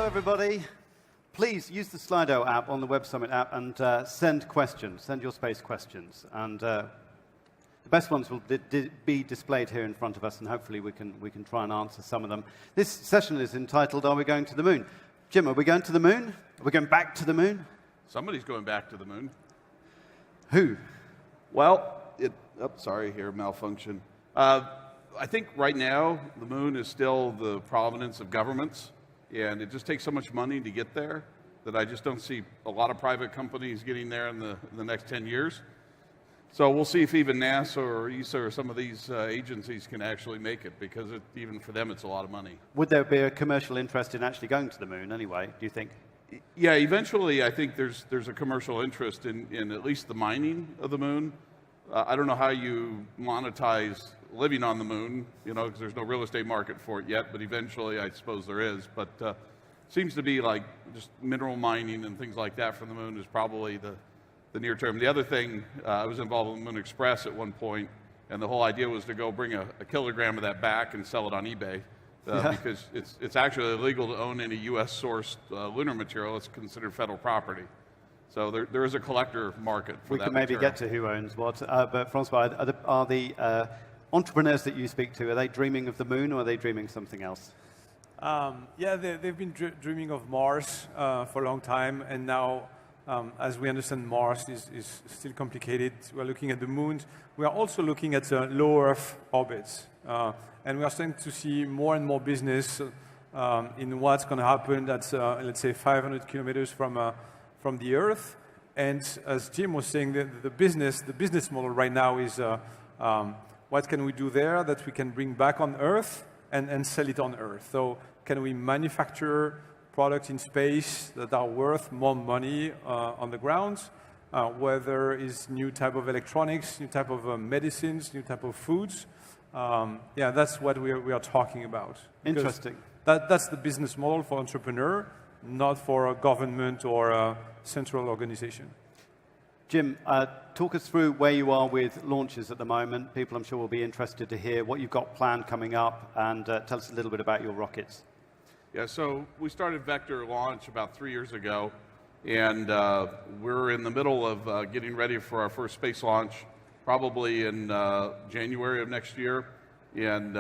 everybody. Please use the Slido app on the Web Summit app and send questions. Send your space questions. And the best ones will be displayed here in front of us, and hopefully we can try and answer some of them. This session is entitled, Are We Going to the Moon? Jim, are we going to the moon? Are we going back to the moon? Somebody's going back to the moon. Who? Well, sorry, here, malfunction. I think right now the moon is still the provenance of governments, and it just takes so much money to get there that I just don't see a lot of private companies getting there in the next 10 years. So we'll see if even NASA or ESA or some of these agencies can actually make it, because even for them it's a lot of money. Would there be a commercial interest in actually going to the moon anyway, do you think? Yeah, eventually I think there's a commercial interest in at least the mining of the moon. I don't know how you monetize living on the moon, because there's no real estate market for it yet, but eventually I suppose there is. But seems to be like just mineral mining and things like that from the moon is probably the near term. The other thing, I was involved with the Moon Express at one point, and the whole idea was to go bring a kilogram of that back and sell it on eBay, because it's actually illegal to own any U.S.-sourced lunar material. It's considered federal property. So there is a collector market for that. We can maybe get to who owns what, but François, are the entrepreneurs that you speak to, are they dreaming of the moon, or are they dreaming something else? Yeah, they've been dreaming of Mars for a long time, and now, as we understand, Mars is still complicated. We're looking at the moon. We are also looking at low Earth orbits, and we are starting to see more and more business in what's going to happen at, let's say, 500 kilometers from the Earth. And as Jim was saying, the business model right now is what can we do there that we can bring back on Earth and sell it on Earth? So can we manufacture products in space that are worth more money on the ground, whether it's new type of electronics, new type of medicines, new type of foods? Yeah, that's what we are talking about. Interesting. That's the business model for entrepreneur, not for a government or a central organization. Jim, talk us through where you are with launches at the moment. People, I'm sure, will be interested to hear what you've got planned coming up, and tell us a little bit about your rockets. Yeah, so we started Vector launch about 3 years ago, and we're in the middle of getting ready for our first space launch, probably in January of next year. And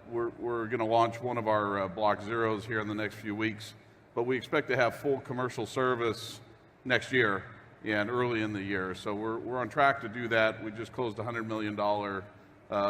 we're going to launch one of our Block Zeros here in the next few weeks. But we expect to have full commercial service next year and early in the year. So we're on track to do that. We just closed $100 million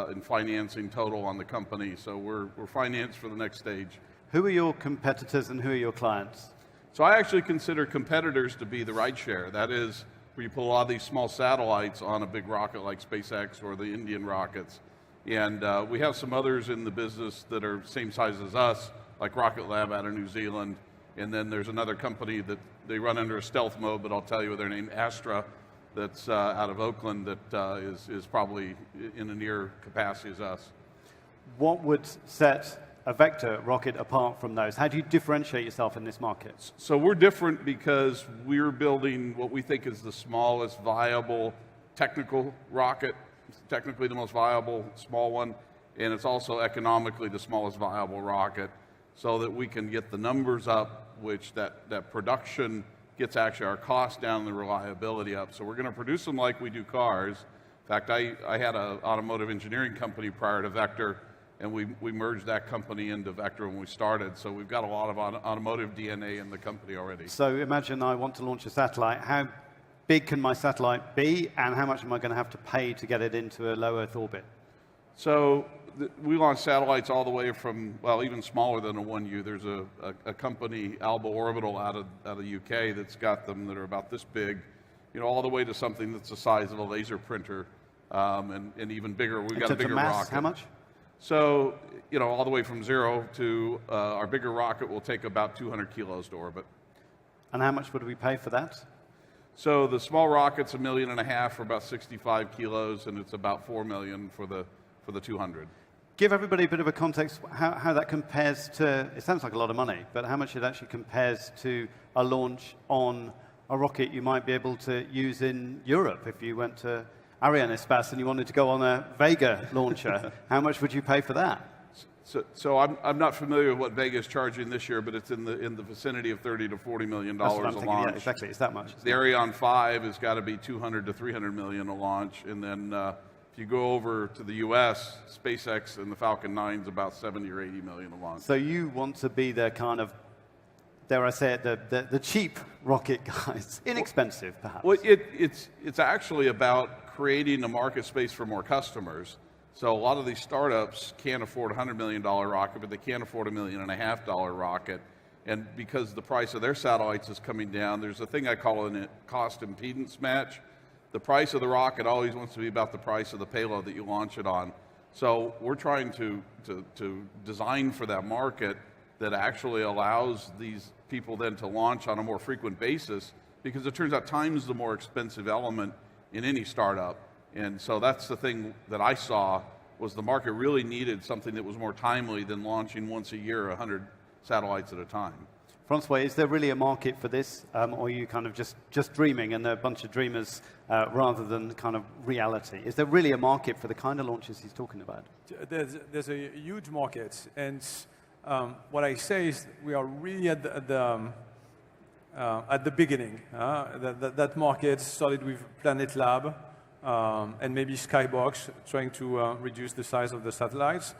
in financing total on the company. So we're financed for the next stage. Who are your competitors and who are your clients? So I actually consider competitors to be the rideshare. That is, where you put a lot of these small satellites on a big rocket like SpaceX or the Indian rockets. And we have some others in the business that are same size as us, like Rocket Lab out of New Zealand. And then there's another company that they run under a stealth mode, but I'll tell you their name, Astra, that's out of Oakland, that is probably in a near capacity as us. What would set a Vector rocket apart from those? How do you differentiate yourself in this market? So we're different because we're building what we think is the smallest viable technical rocket. It's technically the most viable small one, and it's also economically the smallest viable rocket, so that we can get the numbers up, which that production gets actually our cost down and the reliability up. So we're going to produce them like we do cars. In fact, I had an automotive engineering company prior to Vector, and we merged that company into Vector when we started. So we've got a lot of automotive DNA in the company already. So imagine I want to launch a satellite. How big can my satellite be, and how much am I going to have to pay to get it into a low Earth orbit? So we launch satellites all the way from, well, even smaller than a 1U. There's a company, Alba Orbital, out of the UK that's got them that are about this big, all the way to something that's the size of a laser printer, and even bigger. We've got a bigger rocket. How much? So, all the way from 0 to our bigger rocket will take about 200 kilos to orbit. And how much would we pay for that? So the small rocket's $1.5 million for about 65 kilos, and it's about $4 million for the 200. Give everybody a bit of a context how that compares to, it sounds like a lot of money, but how much it actually compares to a launch on a rocket you might be able to use in Europe. If you went to Arianespace and you wanted to go on a Vega launcher, how much would you pay for that? So I'm not familiar with what Vega is charging this year, but it's in the vicinity of $30 to $40 million That's what I'm a thinking. launch. Yeah, exactly. It's that much. The Ariane 5 has got to be $200 to $300 million a launch, and then if you go over to the U.S., SpaceX and the Falcon 9 is about $70 or $80 million a launch. So you want to be the kind of, dare I say it, the cheap rocket guys, inexpensive perhaps. Well, it's actually about creating a market space for more customers. So a lot of these startups can't afford a $100 million rocket, but they can't afford a $1.5 million rocket. And because the price of their satellites is coming down, there's a thing I call a cost impedance match. The price of the rocket always wants to be about the price of the payload that you launch it on. So we're trying to design for that market that actually allows these people then to launch on a more frequent basis, because it turns out time's the more expensive element in any startup. And so that's the thing that I saw, was the market really needed something that was more timely than launching once a year 100 satellites at a time. François, is there really a market for this, or are you kind of just dreaming and they're a bunch of dreamers rather than kind of reality? Is there really a market for the kind of launches he's talking about? There's a huge market, and what I say is we are really at the beginning. That market started with Planet Lab and maybe Skybox, trying to reduce the size of the satellites.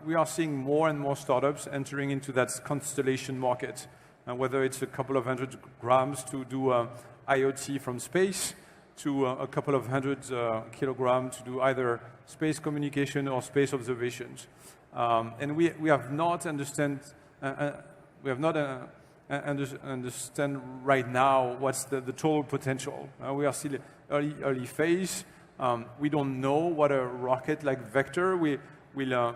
We are seeing more and more startups entering into that constellation market, whether it's a couple of 100 grams to do IoT from space, to a couple of 100 kilograms to do either space communication or space observations. And we have not understand right now what's the total potential. We are still early phase. We don't know what a rocket like Vector will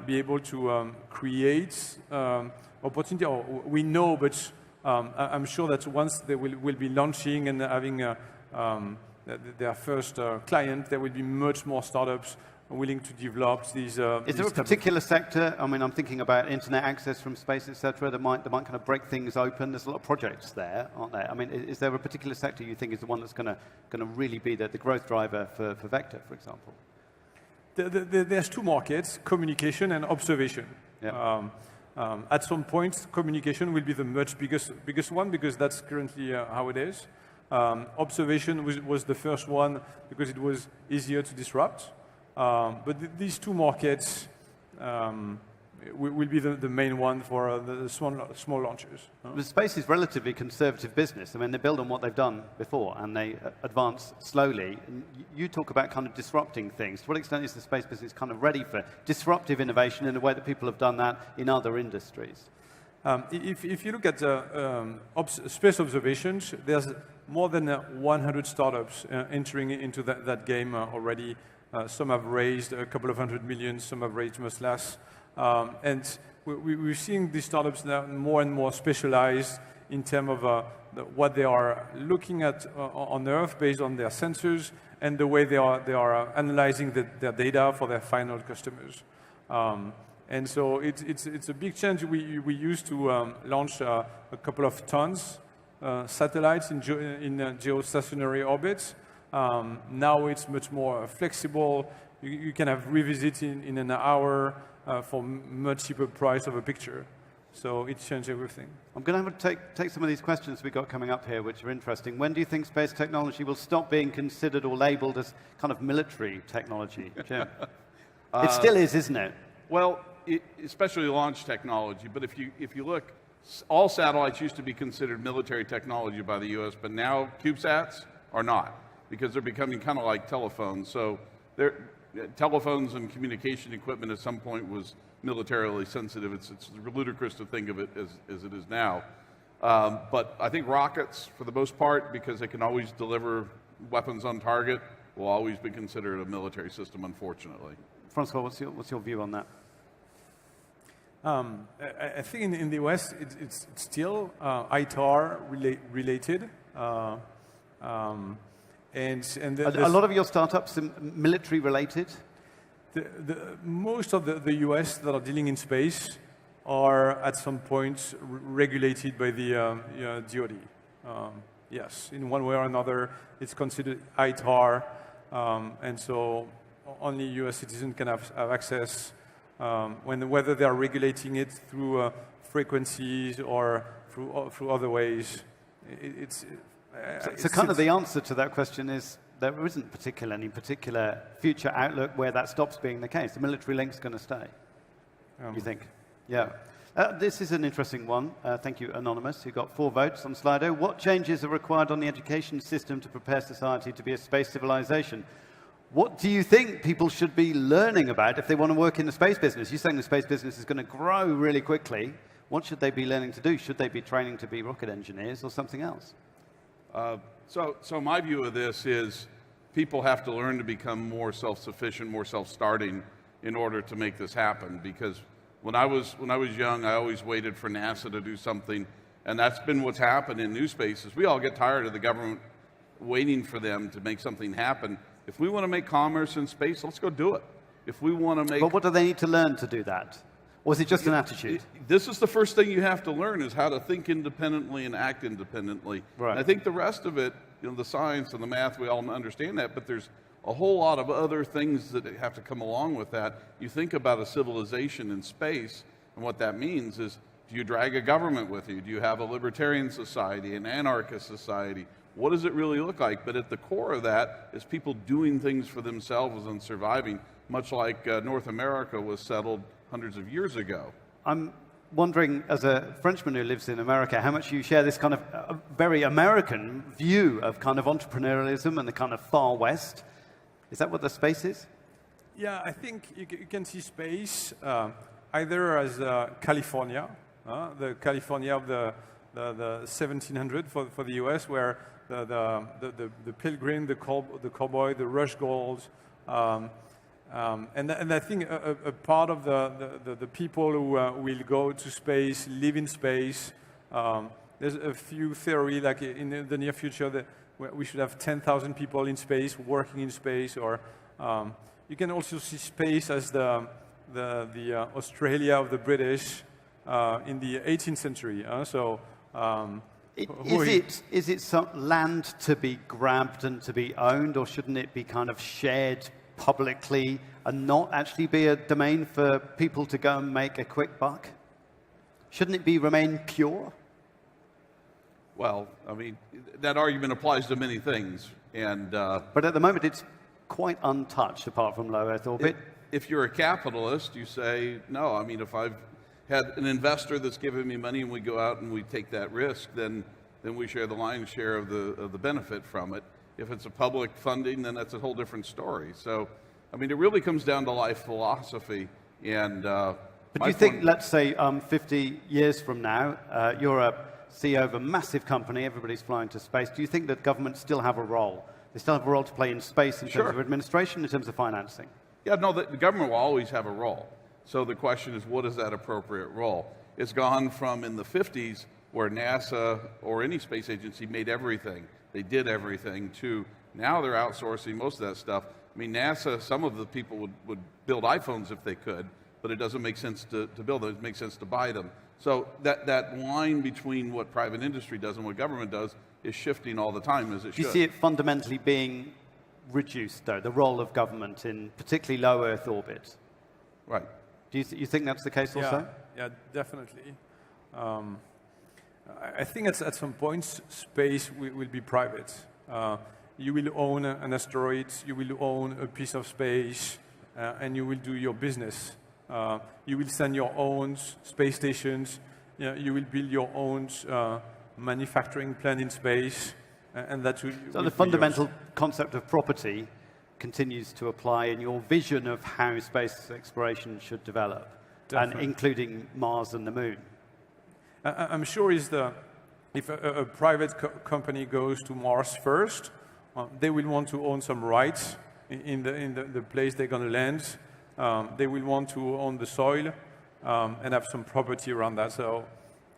be able to create opportunity. Or we know, but I'm sure that once they will be launching and having their first client, there will be much more startups willing to develop these. Is there a particular sector? I mean, I'm thinking about internet access from space, etc. That might kind of break things open. There's a lot of projects there, aren't there? I mean, is there a particular sector you think is the one that's going to really be the growth driver for Vector, for example? There's two markets: communication and observation. Yeah. At some point, communication will be the much biggest one, because that's currently how it is. Observation was the first one because it was easier to disrupt. But these two markets will be the main one for the small launchers. The space is relatively conservative business. I mean, they build on what they've done before, and they advance slowly. You talk about kind of disrupting things. To what extent is the space business kind of ready for disruptive innovation in a way that people have done that in other industries? If you look at space observations, there's more than 100 startups entering into that game already. Some have raised a couple of $100 million, some have raised much less. And we're seeing these startups now more and more specialized in terms of what they are looking at on Earth based on their sensors and the way they are analyzing their data for their final customers. And so it's a big change. We used to launch a couple of tons satellites in geostationary orbits. Now it's much more flexible. You can have revisit in an hour for much cheaper price of a picture. So it changed everything. I'm going to have to take some of these questions we've got coming up here, which are interesting. When do you think space technology will stop being considered or labeled as kind of military technology, Jim? It still is, isn't it? Well, especially launch technology. But if you look, all satellites used to be considered military technology by the U.S., but now CubeSats are not, because they're becoming kind of like telephones. So telephones and communication equipment at some point was militarily sensitive. It's ludicrous to think of it as it is now. But I think rockets, for the most part, because they can always deliver weapons on target, will always be considered a military system, unfortunately. François, what's your view on that? I think in the US, it's still ITAR related. And a lot of your startups are military related? Most of the US that are dealing in space are at some point regulated by the DoD. Yes, in one way or another, it's considered ITAR, and so only US citizens can have access. whether they are regulating it through frequencies or through other ways. So kind of the answer to that question is there isn't any particular future outlook where that stops being the case. The military link's going to stay, you think? Yeah. This is an interesting one. Thank you, Anonymous, who got 4 votes on Slido. What changes are required on the education system to prepare society to be a space civilization? What do you think people should be learning about if they want to work in the space business? You're saying the space business is going to grow really quickly. What should they be learning to do? Should they be training to be rocket engineers or something else? So my view of this is people have to learn to become more self-sufficient, more self-starting in order to make this happen. Because when I was young, I always waited for NASA to do something, and that's been what's happened in new spaces. We all get tired of the government waiting for them to make something happen. If we want to make commerce in space, let's go do it. If we want to make... But what do they need to learn to do that? Or is it just an attitude? This is the first thing you have to learn, is how to think independently and act independently. Right. And I think the rest of it, the science and the math, we all understand that, but there's a whole lot of other things that have to come along with that. You think about a civilization in space, and what that means is, do you drag a government with you? Do you have a libertarian society, an anarchist society? What does it really look like? But at the core of that is people doing things for themselves and surviving, much like North America was settled hundreds of years ago. I'm wondering, as a Frenchman who lives in America, how much you share this kind of very American view of kind of entrepreneurialism and the kind of far west. Is that what the space is? Yeah, I think you can see space either as California, the California of the 1700 for the US, where the pilgrim, the cowboy, the rush goals, and I think a part of the people who will go to space, live in space, there's a few theory, like in the near future, that we should have 10,000 people in space, working in space, or you can also see space as the Australia of the British in the 18th century. Is it some land to be grabbed and to be owned, or shouldn't it be kind of shared publicly and not actually be a domain for people to go and make a quick buck? Shouldn't it remain pure? Well, I mean, that argument applies to many things. But at the moment, it's quite untouched, apart from low Earth orbit. If you're a capitalist, you say, no, I mean, if I've had an investor that's giving me money and we go out and we take that risk, then we share the lion's share of the benefit from it. If it's a public funding, then that's a whole different story. So, I mean, it really comes down to life philosophy. But do you think, let's say, 50 years from now, you're a CEO of a massive company, everybody's flying to space. Do you think that governments still have a role? They still have a role to play in space in terms of administration, in terms of financing? Yeah, no, the government will always have a role. So the question is, what is that appropriate role? It's gone from in the 50s, where NASA or any space agency made everything, they did everything, to now they're outsourcing most of that stuff. I mean, NASA, some of the people would build iPhones if they could, but it doesn't make sense to build them. It makes sense to buy them. So that line between what private industry does and what government does is shifting all the time, as it should. Do you see it fundamentally being reduced, though, the role of government in particularly low Earth orbit? Right. Do you think that's the case also? Yeah, definitely. I think at some point, space will be private. You will own an asteroid, you will own a piece of space, and you will do your business. You will send your own space stations, you will build your own manufacturing plant in space, and that will So the fundamental concept of property continues to apply in your vision of how space exploration should develop, and including Mars and the Moon. I'm sure if a private company goes to Mars first, they will want to own some rights in the place they're going to land. They will want to own the soil and have some property around that. So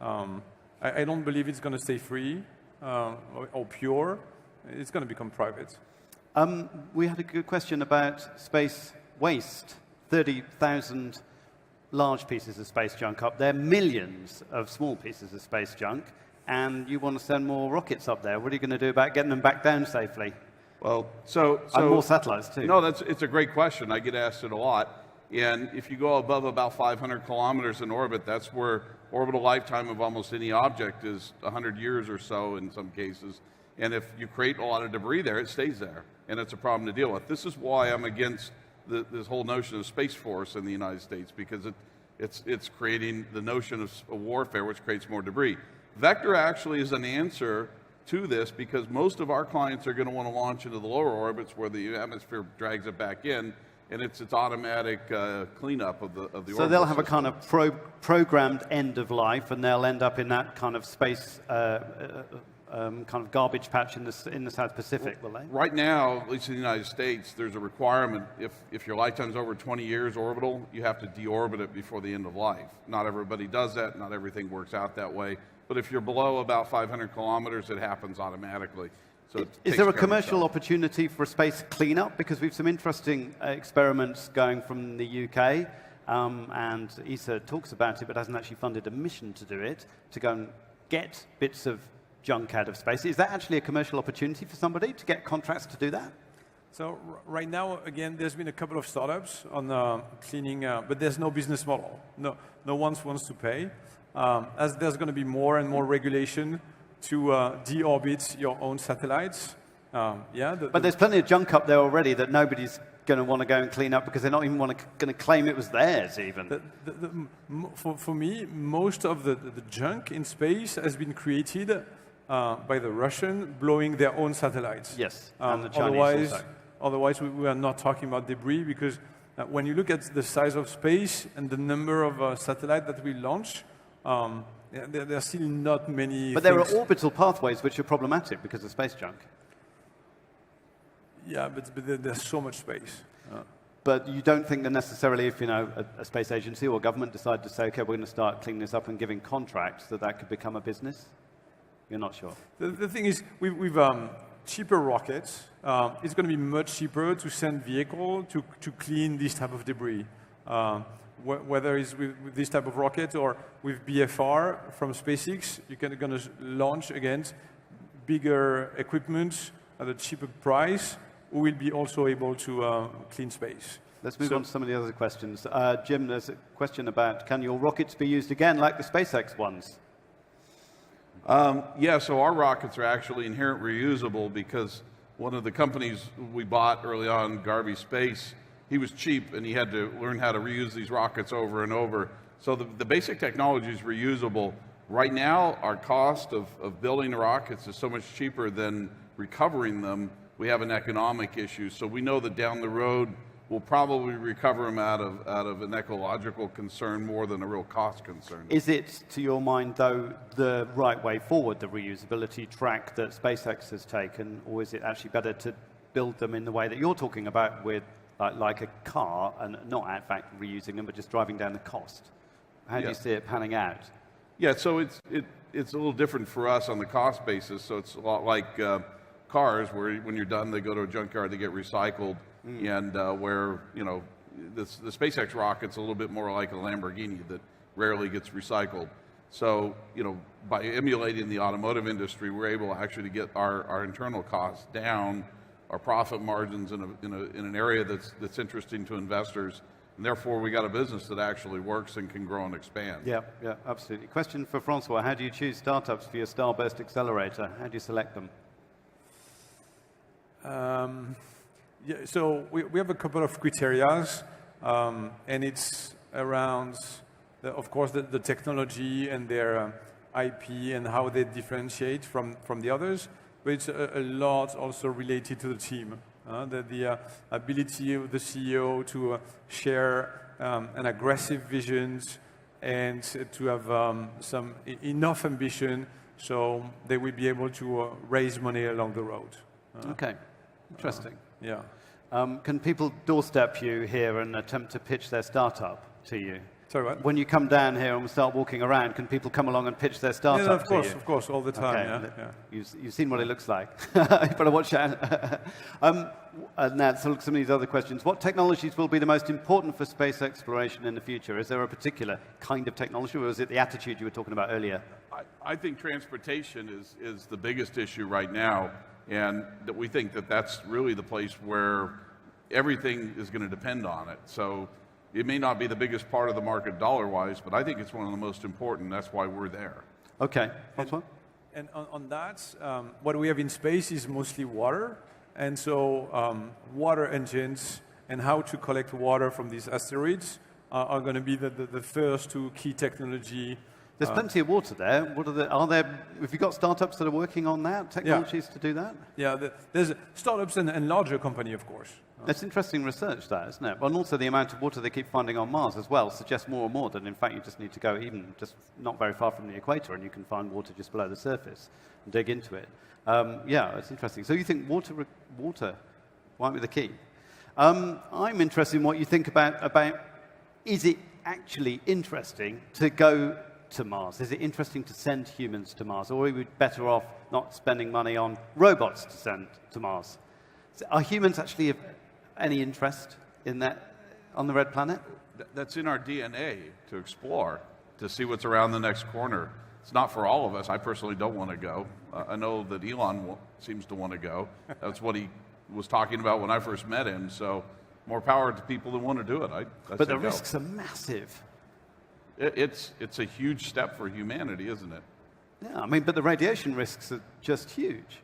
I don't believe it's going to stay free or pure. It's going to become private. We had a good question about space waste. 30,000 large pieces of space junk up there, millions of small pieces of space junk, and you want to send more rockets up there. What are you going to do about getting them back down safely? Well, and more satellites too. No, it's a great question. I get asked it a lot. And if you go above about 500 kilometers in orbit, that's where orbital lifetime of almost any object is 100 years or so in some cases. And if you create a lot of debris there, it stays there, and it's a problem to deal with. This is why I'm against this whole notion of Space Force in the United States, because it's creating the notion of warfare, which creates more debris. Vector actually is an answer to this, because most of our clients are going to want to launch into the lower orbits where the atmosphere drags it back in, and it's automatic cleanup of the orbit. So they'll have a kind of programmed end of life, and they'll end up in that kind of space kind of garbage patch in the South Pacific, will they? Right now, at least in the United States, there's a requirement, if your lifetime's over 20 years orbital, you have to deorbit it before the end of life. Not everybody does that, not everything works out that way, but if you're below about 500 kilometers, it happens automatically. So is there a commercial opportunity for a space cleanup? Because we've some interesting experiments going from the UK, and ESA talks about it, but hasn't actually funded a mission to do it, to go and get bits of junk out of space. Is that actually a commercial opportunity for somebody to get contracts to do that? So right now, again, there's been a couple of startups on cleaning, but there's no business model. No one wants to pay. As there's going to be more and more regulation to deorbit your own satellites. But there's plenty of junk up there already that nobody's going to want to go and clean up, because they're not even going to claim it was theirs even. For me, most of the junk in space has been created by the Russian blowing their own satellites. Yes, and the Chinese also. Otherwise, we are not talking about debris, because when you look at the size of space and the number of satellites that we launch, there are still not many. But there are orbital pathways which are problematic because of space junk. Yeah, but there's so much space. But you don't think that necessarily, if a space agency or government decide to say, okay, we're going to start cleaning this up and giving contracts, that could become a business? You're not sure? The thing is, with cheaper rockets, it's going to be much cheaper to send vehicle to clean this type of debris. Whether it's with this type of rocket or with BFR from SpaceX, you're going to launch against bigger equipment at a cheaper price, who will be also able to clean space. Let's move on to some of the other questions. Jim, there's a question about, can your rockets be used again like the SpaceX ones? Yeah, so our rockets are actually inherent reusable, because one of the companies we bought early on, Garvey Space, he was cheap and he had to learn how to reuse these rockets over and over. So the basic technology is reusable. Right now, our cost of building the rockets is so much cheaper than recovering them. We have an economic issue. So we know that down the road, we'll probably recover them out of an ecological concern more than a real cost concern. Is it, to your mind, though, the right way forward, the reusability track that SpaceX has taken, or is it actually better to build them in the way that you're talking about, with like a car, and not in fact reusing them, but just driving down the cost? How do you see it panning out? Yeah, so it's a little different for us on the cost basis. So it's a lot like cars, where when you're done, they go to a junkyard, they get recycled. And where, the SpaceX rocket's a little bit more like a Lamborghini that rarely gets recycled. So, by emulating the automotive industry, we're able actually to get our internal costs down, our profit margins in an area that's interesting to investors, and therefore we got a business that actually works and can grow and expand. Yeah, absolutely. Question for François: how do you choose startups for your Starburst accelerator? How do you select them? Yeah, so we have a couple of criteria, and it's around, of course, the technology and their IP and how they differentiate from the others, but it's a lot also related to the team. The ability of the CEO to share an aggressive visions and to have some enough ambition, so they will be able to raise money along the road. Okay, interesting. Yeah. Can people doorstep you here and attempt to pitch their startup to you? Sorry, what? When you come down here and we start walking around, can people come along and pitch their startup to you? Yeah, of course, all the time. Okay. Yeah. You've seen what it looks like. You better watch out. Now, so look, some of these other questions. What technologies will be the most important for space exploration in the future? Is there a particular kind of technology, or is it the attitude you were talking about earlier? I think transportation is the biggest issue right now, and that we think that that's really the place where everything is going to depend on it. So, you know, It may not be the biggest part of the market dollar-wise, but I think it's one of the most important. That's why we're there. Okay, François? And on that, what we have in space is mostly water. And so water engines and how to collect water from these asteroids are going to be the first two key technology. There's plenty of water there. Have you got startups that are working on that, technologies to do that? Yeah, there's startups and larger company, of course. That's interesting research, that, isn't it? And also the amount of water they keep finding on Mars as well suggests more and more that, in fact, you just need to go even just not very far from the equator and you can find water just below the surface and dig into it. Yeah, it's interesting. So you think water might be the key. I'm interested in what you think about is it actually interesting to go to Mars? Is it interesting to send humans to Mars? Or are we better off not spending money on robots to send to Mars? Are humans actually of any interest in that on the red planet? That's in our DNA to explore, to see what's around the next corner. It's not for all of us. I personally don't want to go. I know that Elon seems to want to go. That's what he was talking about when I first met him. So more power to people that want to do it. But the risks are massive. It's a huge step for humanity, isn't it? Yeah, I mean, but the radiation risks are just huge.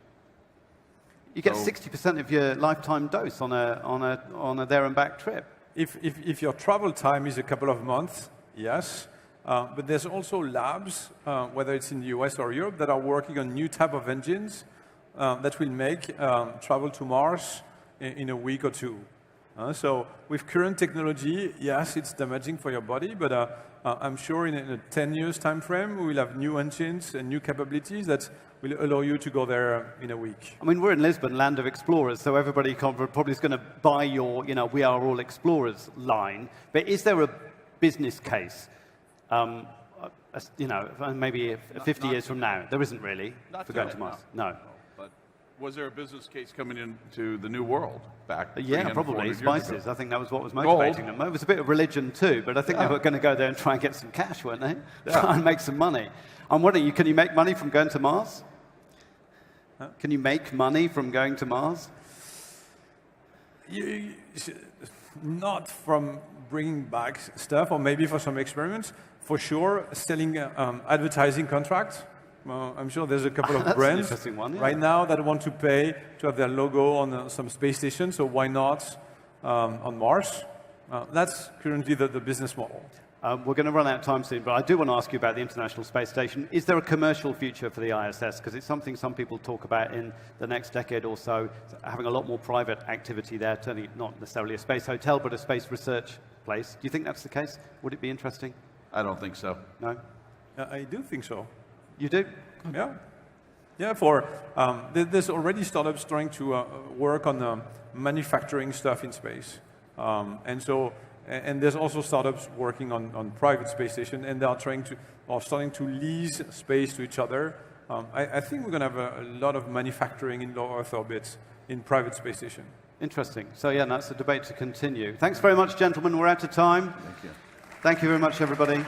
You get 60% of your lifetime dose on a there and back trip. If your travel time is a couple of months, yes. But there's also labs, whether it's in the US or Europe, that are working on new type of engines that will make travel to Mars in a week or two. So with current technology, yes, it's damaging for your body, but I'm sure in a 10 years time frame, we will have new engines and new capabilities that will allow you to go there in a week. I mean, we're in Lisbon, land of explorers, so everybody probably is going to buy your, we are all explorers line. But is there a business case, maybe 50 years from now? There isn't really for going to Mars. No. But was there a business case coming into the New World back? Yeah, probably. Spices. I think that was what was motivating them. It was a bit of religion too, but I think they were going to go there and try and get some cash, weren't they? Yeah. Try and make some money. I'm wondering, can you make money from going to Mars? Huh? Can you make money from going to Mars? Not from bringing back stuff, or maybe for some experiments. For sure, selling advertising contracts. I'm sure there's a couple of brands right now that want to pay to have their logo on some space station, so why not on Mars? That's currently the business model. We're going to run out of time soon, but I do want to ask you about the International Space Station. Is there a commercial future for the ISS? Because it's something some people talk about in the next decade or so, having a lot more private activity there, turning it not necessarily a space hotel, but a space research place. Do you think that's the case? Would it be interesting? I don't think so. No? I do think so. You do? Yeah. Yeah, there's already startups trying to work on manufacturing stuff in space. And there's also startups working on private space station, and they are starting to lease space to each other. I think we're going to have a lot of manufacturing in low Earth orbit in private space station. Interesting. So yeah, that's a debate to continue. Thanks very much, gentlemen. We're out of time. Thank you. Thank you very much, everybody.